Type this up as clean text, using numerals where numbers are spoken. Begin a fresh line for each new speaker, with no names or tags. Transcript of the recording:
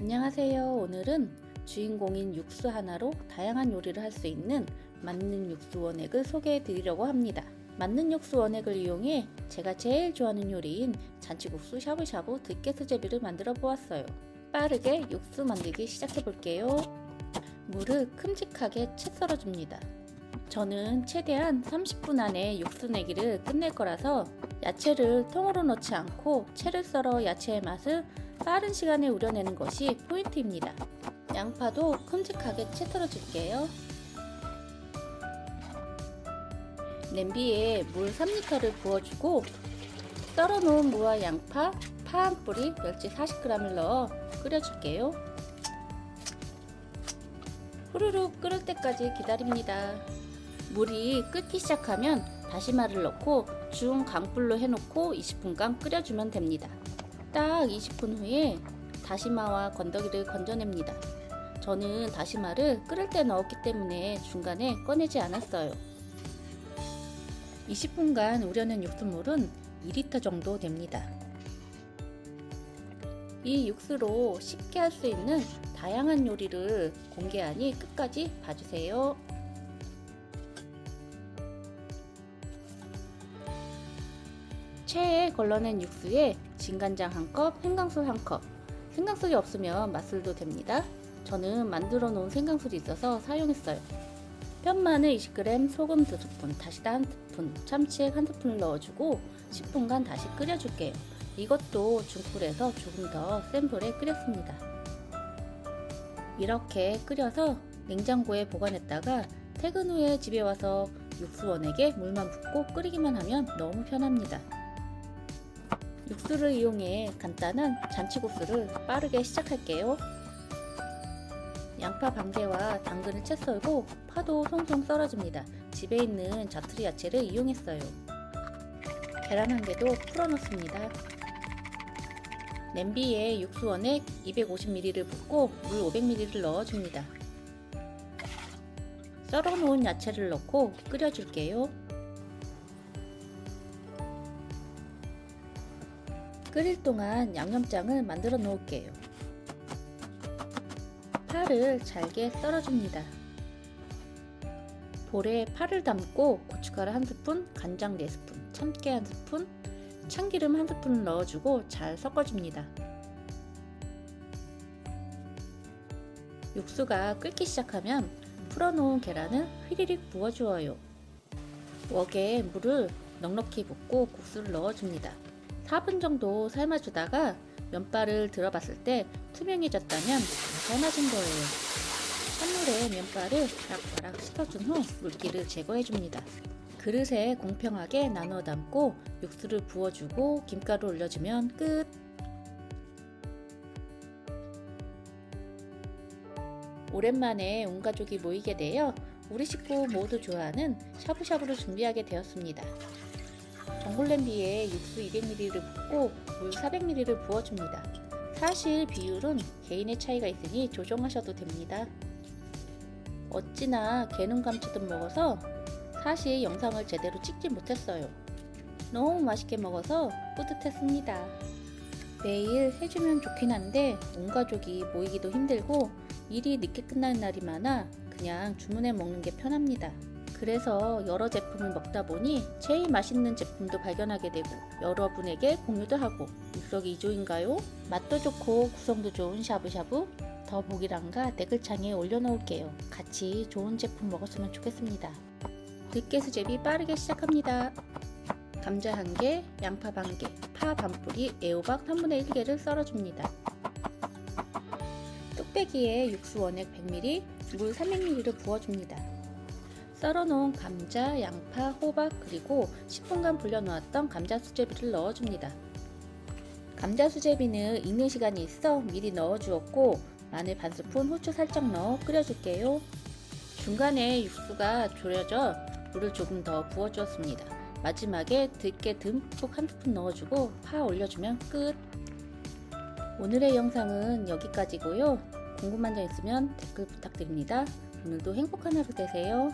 안녕하세요. 오늘은 주인공인 육수 하나로 다양한 요리를 할 수 있는 만능 육수 원액을 소개해 드리려고 합니다. 만능 육수 원액을 이용해 제가 제일 좋아하는 요리인 잔치국수 샤브샤브 들깨수제비를 만들어 보았어요. 빠르게 육수 만들기 시작해 볼게요. 물을 큼직하게 채 썰어줍니다. 저는 최대한 30분 안에 육수 내기를 끝낼 거라서 야채를 통으로 넣지 않고 채를 썰어 야채의 맛을 빠른 시간에 우려내는 것이 포인트입니다. 양파도 큼직하게 채 썰어줄게요. 냄비에 물 3리터를 부어주고 썰어놓은 무와 양파, 파 한 뿌리, 멸치 40g을 넣어 끓여줄게요. 후루룩 끓을 때까지 기다립니다. 물이 끓기 시작하면 다시마를 넣고 중강불로 해놓고 20분간 끓여주면 됩니다. 딱 20분 후에 다시마와 건더기를 건져냅니다. 저는 다시마를 끓을 때 넣었기 때문에 중간에 꺼내지 않았어요. 20분간 우려낸 육수물은 2리터 정도 됩니다. 이 육수로 쉽게 할 수 있는 다양한 요리를 공개하니 끝까지 봐주세요. 체에 걸러낸 육수에 진간장 1컵, 생강술 1컵, 생강술이 없으면 맛술도 됩니다. 저는 만들어 놓은 생강술이 있어서 사용했어요. 편마늘 20g, 소금 2스푼, 다시다 1스푼, 참치액 1스푼을 넣어주고 10분간 다시 끓여줄게요. 이것도 중불에서 조금 더 센 불에 끓였습니다. 이렇게 끓여서 냉장고에 보관했다가 퇴근 후에 집에 와서 육수원액에 물만 붓고 끓이기만 하면 너무 편합니다. 육수를 이용해 간단한 잔치국수를 빠르게 시작할게요. 양파 반개와 당근을 채 썰고 파도 송송 썰어줍니다. 집에 있는 자투리 야채를 이용했어요. 계란 1개도 풀어 넣습니다. 냄비에 육수원액 250ml를 붓고 물 500ml를 넣어줍니다. 썰어 놓은 야채를 넣고 끓여줄게요. 끓일 동안 양념장을 만들어 놓을게요. 파를 잘게 썰어줍니다. 볼에 파를 담고 고춧가루 1스푼, 간장 4스푼, 참깨 1스푼, 참기름 1스푼을 넣어주고 잘 섞어줍니다. 육수가 끓기 시작하면 풀어놓은 계란을 휘리릭 부어주어요. 웍에 물을 넉넉히 붓고 국수를 넣어줍니다. 4분 정도 삶아주다가 면발을 들어봤을 때 투명해졌다면 다 삶아진 거예요. 찬물에 면발을 바락바락 씻어준 후 물기를 제거해줍니다. 그릇에 공평하게 나누어 담고 육수를 부어주고 김가루 올려주면 끝! 오랜만에 온 가족이 모이게 되어 우리 식구 모두 좋아하는 샤브샤브를 준비하게 되었습니다. 전골 냄비에 육수 200ml를 붓고 물 400ml를 부어줍니다. 사실 비율은 개인의 차이가 있으니 조정하셔도 됩니다. 어찌나 개눈 감추듯 먹어서 사실 영상을 제대로 찍지 못했어요. 너무 맛있게 먹어서 뿌듯했습니다. 매일 해주면 좋긴 한데 온 가족이 모이기도 힘들고 일이 늦게 끝나는 날이 많아 그냥 주문해 먹는 게 편합니다. 그래서 여러 제품을 먹다 보니 제일 맛있는 제품도 발견하게 되고 여러분에게 공유도 하고 일석이조인가요? 맛도 좋고 구성도 좋은 샤브샤브 더보기란과 댓글창에 올려놓을게요. 같이 좋은 제품 먹었으면 좋겠습니다. 들깨수제비 빠르게 시작합니다. 감자 1개, 양파 반개, 파 반뿌리, 애호박 3분의 1개를 썰어줍니다. 뚝배기에 육수원액 100ml, 물 300ml를 부어줍니다. 썰어놓은 감자, 양파, 호박 그리고 10분간 불려놓았던 감자 수제비를 넣어줍니다. 감자 수제비는 익는 시간이 있어 미리 넣어주었고 마늘 반 스푼, 후추 살짝 넣어 끓여줄게요. 중간에 육수가 졸여져 물을 조금 더 부어주었습니다. 마지막에 들깨 듬뿍 1스푼 넣어주고 파 올려주면 끝! 오늘의 영상은 여기까지고요. 궁금한 점 있으면 댓글 부탁드립니다. 오늘도 행복한 하루 되세요.